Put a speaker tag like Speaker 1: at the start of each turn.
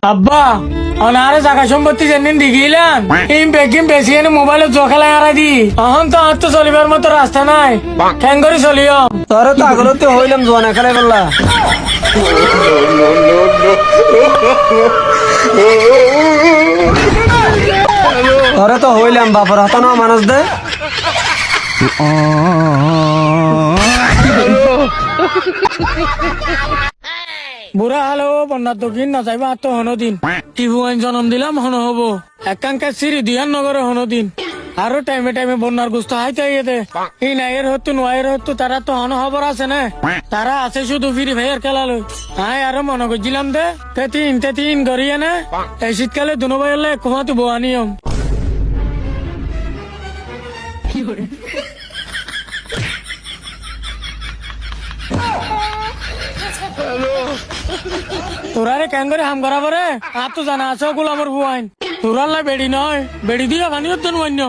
Speaker 1: আব্বা অনারে জায়গা সম্পত্তি যেদিন দিগিলাম ইম বেগিম বেশি এনে মোবাইলে জো খেলা হারাই দি এখন তো আর তো চলিবার মতো রাস্তা নাই কেন করে চলিও
Speaker 2: তোরে তো আগলতে হইলাম জোয়ানা খেলে বললা তোরে তো হইলাম বাপর হাত না মানুষ দে
Speaker 1: বুড়া হালো বন্যার দক্ষিণ না যাইবা তো হনো দিন টিভু আইন জন্ম দিলাম হনো হবো একাঙ্কা সিঁড়ি দিয়ান নগরে হনো দিন আরো টাইমে টাইমে বন্যার গুস্ত হাইতে ইয়েতে এই নাইয়ের হতো নোয়ের হতো তারা তো হনো খবর আছে না তারা আছে শুধু ফিরি ভাইয়ের খেলা লই হাই আরো মনে করছিলাম দে তেতিন গড়িয়ে না এই শীতকালে দুনো ভাইয়ের কুমাতে বোয়া নিয়ম তোরারে কেন করে হাম করা পরে আর তো জানা আছে ওগুলো আমার বুয়াইন তোরার লাই বেড়ি নয় বেড়ি দিয়ে পানি হতো না